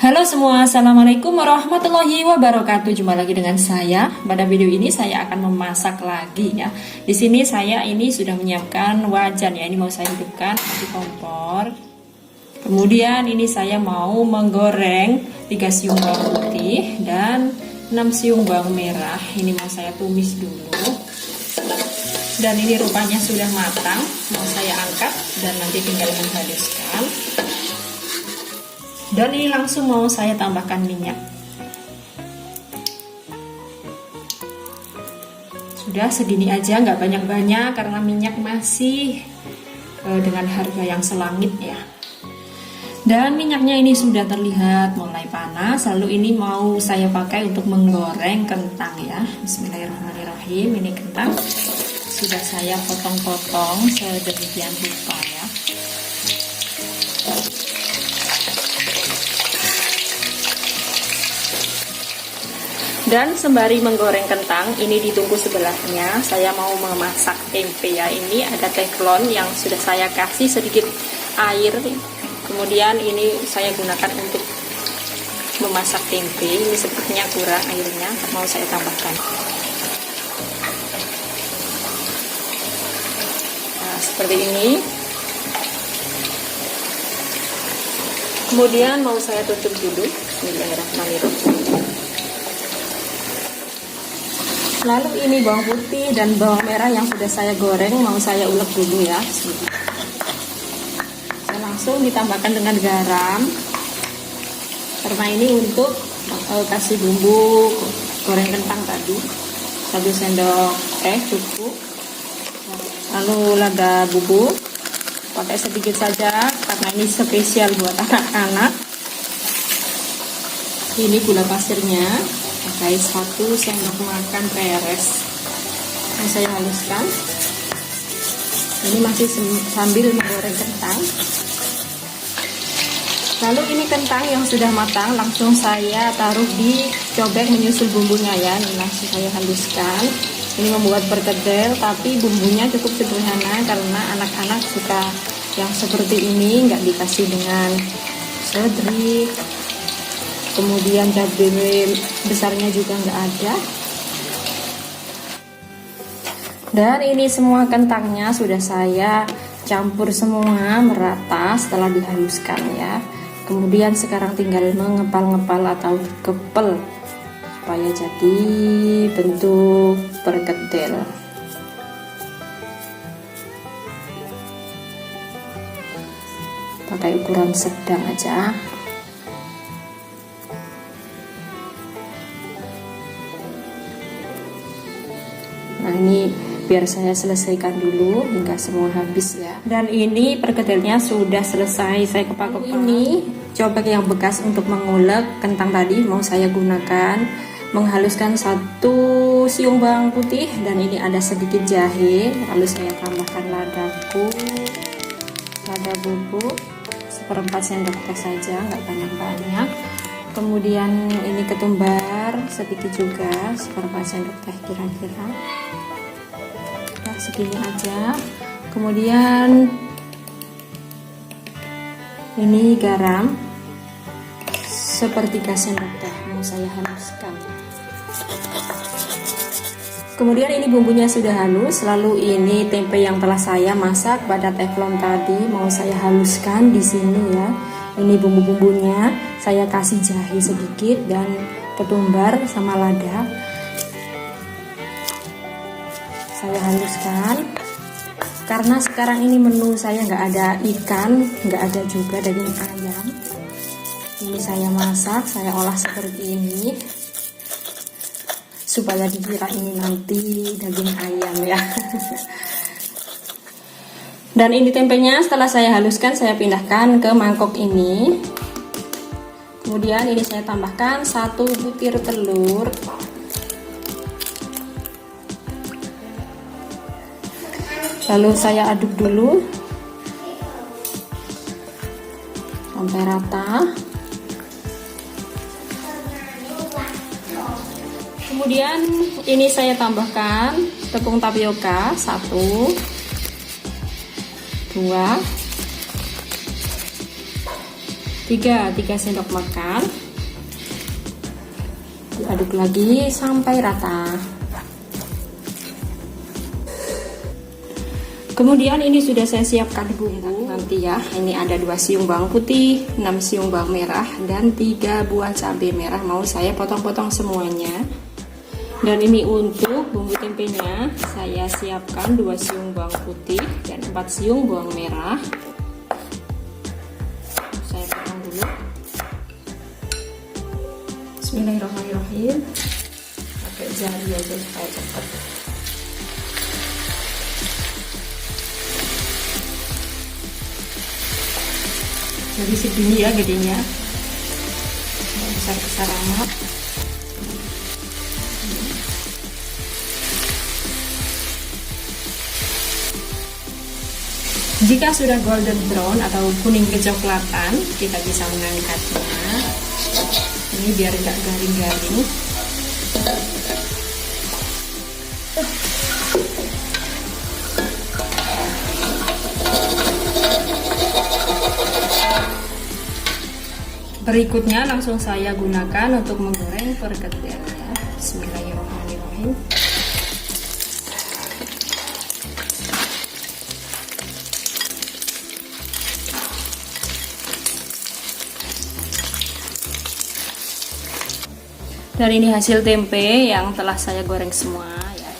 Halo semua, Assalamualaikum warahmatullahi wabarakatuh. Jumpa lagi dengan saya. Pada video ini saya akan memasak lagi ya. Di sini saya ini sudah menyiapkan wajan ya. Ini mau saya hidupkan di kompor. Kemudian ini saya mau menggoreng 3 siung bawang putih dan 6 siung bawang merah. Ini mau saya tumis dulu. Dan ini rupanya sudah matang. Mau saya angkat dan nanti tinggal menghaluskan. Dan ini langsung mau saya tambahkan minyak. Sudah segini aja, nggak banyak-banyak karena minyak masih dengan harga yang selangit ya. Dan minyaknya ini sudah terlihat mulai panas. Lalu ini mau saya pakai untuk menggoreng kentang ya. Bismillahirrahmanirrahim. Ini kentang sudah saya potong-potong sedemikian rupa ya. Dan sembari menggoreng kentang, ini ditunggu sebelahnya saya mau memasak tempe ya. Ini ada teflon yang sudah saya kasih sedikit air. Kemudian ini saya gunakan untuk memasak tempe. Ini sepertinya kurang airnya, mau saya tambahkan. Nah, seperti ini. Kemudian mau saya tutup dulu. Bismillahirrahmanirrahim. Lalu ini bawang putih dan bawang merah yang sudah saya goreng mau saya ulek dulu ya. Saya langsung ditambahkan dengan garam. Karena ini untuk kasih bumbu goreng kentang tadi. 1 sendok teh cukup. Lalu lada bubuk. Pakai sedikit saja karena ini spesial buat anak-anak. Ini gula pasirnya. Pakai 1 sendok makan peres. Nah, saya haluskan. Ini masih sambil menggoreng kentang. Lalu ini kentang yang sudah matang langsung saya taruh di cobek menyusul bumbunya ya. Ini langsung saya haluskan. Ini membuat perkedel tapi bumbunya cukup sederhana karena anak-anak suka yang seperti ini, nggak dikasih dengan seledri. Kemudian cabai besarnya juga nggak ada. Dan ini semua kentangnya sudah saya campur semua merata setelah dihaluskan ya. Kemudian sekarang tinggal mengepal-ngepal atau kepel supaya jadi bentuk perkedel. Pakai ukuran sedang aja. Nah, ini biar saya selesaikan dulu hingga semua habis ya. Dan ini perkedelnya sudah selesai saya kepak-kepak. Ini cobek yang bekas untuk mengulek kentang tadi mau saya gunakan. Menghaluskan 1 siung bawang putih dan ini ada sedikit jahe. Lalu saya tambahkan lada bubuk 1/4 sendok teh saja, nggak banyak-banyak. Kemudian ini ketumbar sedikit juga 1/4 sendok teh kira-kira. Nah, segini aja. Kemudian ini garam 1/3 sendok teh mau saya haluskan. Kemudian ini bumbunya sudah halus. Lalu ini tempe yang telah saya masak pada teflon tadi mau saya haluskan di sini ya. Ini bumbu-bumbunya saya kasih jahe sedikit dan ketumbar sama lada. Saya haluskan. Karena sekarang ini menu saya nggak ada ikan, nggak ada juga daging ayam. Ini saya masak, saya olah seperti ini supaya dikira ini nanti daging ayam ya. Dan ini tempenya setelah saya haluskan saya pindahkan ke mangkok ini. Kemudian ini saya tambahkan 1 butir telur. Lalu saya aduk dulu sampai rata. Kemudian ini saya tambahkan tepung tapioka 1, 2, 3 sendok makan. Diaduk lagi sampai rata. Kemudian ini sudah saya siapkan bumbu nanti ya. Ini ada 2 siung bawang putih, 6 siung bawang merah, dan 3 buah cabai merah. Mau saya potong-potong semuanya. Dan ini untuk bumbu tempenya, saya siapkan 2 siung bawang putih dan 4 siung bawang merah. Saya potong dulu. Bismillahirrahmanirrahim. Pakai jari aja supaya cepat. Jadi segini ya gedenya, besar-besar amat. Jika sudah golden brown atau kuning kecoklatan, kita bisa mengangkatnya. Ini biar tidak garing-garing. Berikutnya langsung saya gunakan untuk menggoreng perkedel ya. Bismillahirrahmanirrahim. Dan ini hasil tempe yang telah saya goreng semua ya.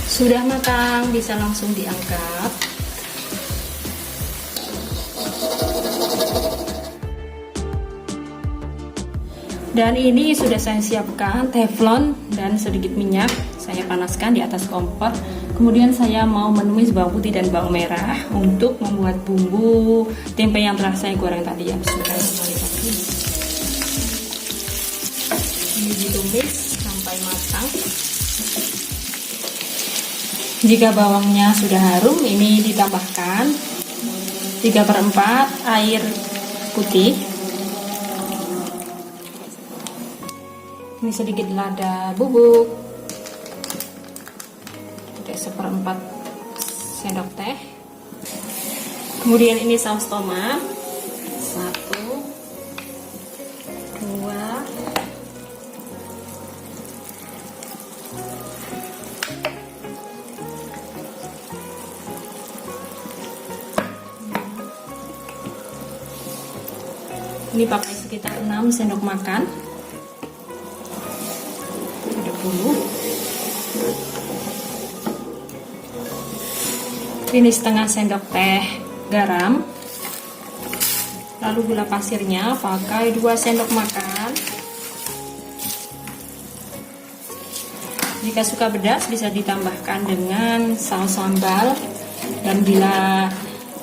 Sudah matang, bisa langsung diangkat. Dan ini sudah saya siapkan teflon dan sedikit minyak. Saya panaskan di atas kompor. Kemudian saya mau menumis bawang putih dan bawang merah untuk membuat bumbu tempe yang telah saya goreng tadi ya. Bismillahirrahmanirrahim. Ini ditumis sampai matang. Jika bawangnya sudah harum, ini ditambahkan 3/4 air putih. Ini sedikit lada bubuk, 1/4 sendok teh. Kemudian ini saus tomat, 1, 2, ini pakai sekitar 6 sendok makan. Ini setengah sendok teh garam, lalu gula pasirnya pakai 2 sendok makan. Jika suka pedas bisa ditambahkan dengan saus sambal, dan bila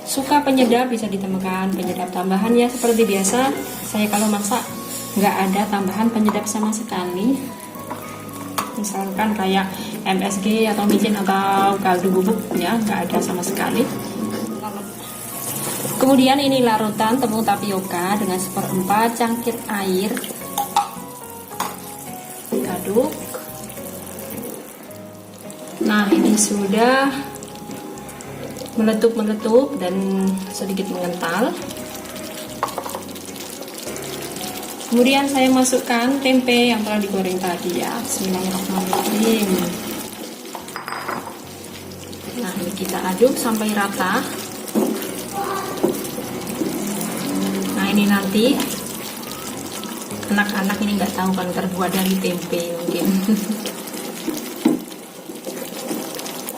suka penyedap bisa ditambahkan penyedap tambahan ya. Seperti biasa saya kalau masak nggak ada tambahan penyedap sama sekali, misalkan kayak MSG atau micin atau kaldu bubuk ya, nggak ada sama sekali. Kemudian ini larutan tepung tapioka dengan 1/4 cangkir air. Aduk. Nah, ini sudah meletup-meletup dan sedikit mengental. Kemudian saya masukkan tempe yang telah digoreng tadi ya. Bismillahirrahmanirrahim. Nah, ini kita aduk sampai rata. Nah, ini nanti anak-anak ini nggak tahu kan terbuat dari tempe mungkin.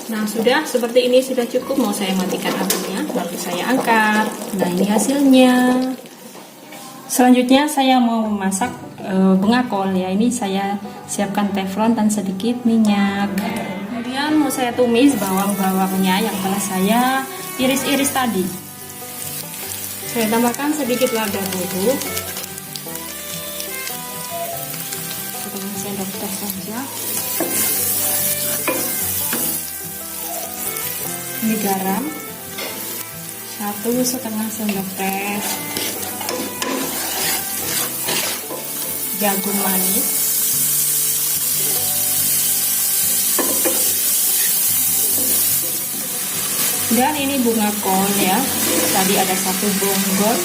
Nah, sudah seperti ini, sudah cukup. Mau saya matikan apinya, lalu saya angkat. Nah, ini hasilnya. Selanjutnya saya mau memasak bengakol ya. Ini saya siapkan teflon dan sedikit minyak. Kemudian mau saya tumis bawang-bawangnya yang telah saya iris-iris tadi. Saya tambahkan sedikit lada bubuk, 1 sendok teh saja. Ini garam, 1,5 sendok teh. Jagung manis, dan ini bunga kol ya. Tadi ada 1 bonggol,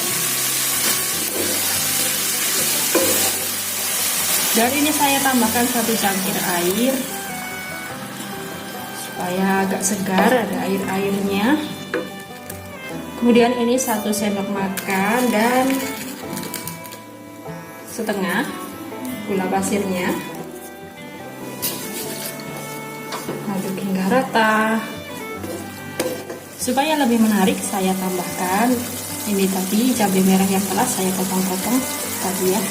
Dan ini saya tambahkan 1 cangkir air supaya agak segar, ada air-airnya. Kemudian ini 1 sendok makan dan setengah gula pasirnya. Aduk hingga rata. Supaya lebih menarik, saya tambahkan ini tadi cabai merah yang telah saya potong-potong tadi ya.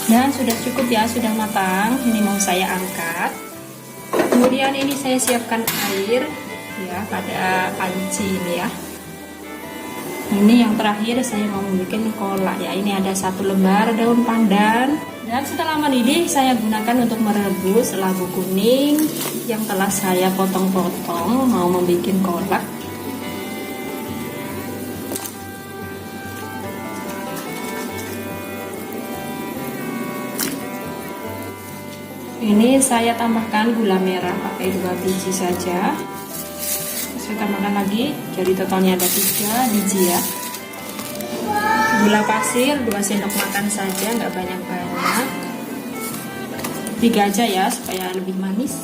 Dan sudah cukup ya, sudah matang. Ini mau saya angkat. Kemudian ini saya siapkan air ya pada panci ini ya. Ini yang terakhir saya mau membuat kolak ya. Ini ada 1 lembar daun pandan. Dan setelah mendidih saya gunakan untuk merebus labu kuning yang telah saya potong-potong mau membuat kolak. Ini saya tambahkan gula merah pakai 2 biji saja. Saya tambahkan lagi, jadi totalnya ada 3 biji ya. Gula pasir 2 sendok makan saja, nggak banyak-banyak. 3 aja ya supaya lebih manis.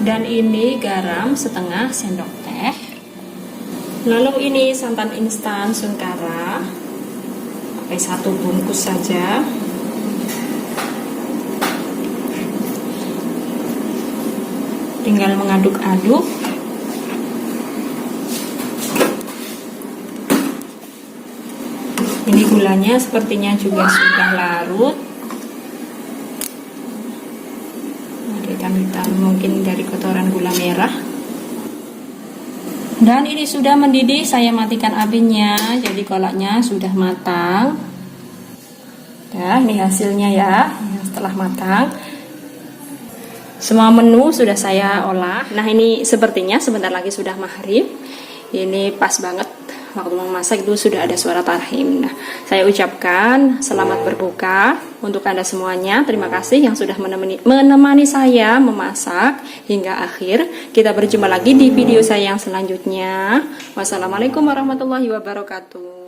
Dan ini garam setengah sendok teh. Lalu ini santan instan Sungkara, pakai 1 bungkus saja. Tinggal mengaduk-aduk. Ini gulanya sepertinya juga sudah larut. Ada hitam-hitam mungkin dari kotoran gula merah. Dan ini sudah mendidih, saya matikan apinya. Jadi kolaknya sudah matang. Ya, ini hasilnya ya, setelah matang. Semua menu sudah saya olah. Nah ini sepertinya sebentar lagi sudah maghrib. Ini pas banget waktu memasak itu sudah ada suara tarhim. Nah saya ucapkan selamat berbuka untuk Anda semuanya. Terima kasih yang sudah menemani saya memasak hingga akhir. Kita berjumpa lagi di video saya yang selanjutnya. Wassalamualaikum warahmatullahi wabarakatuh.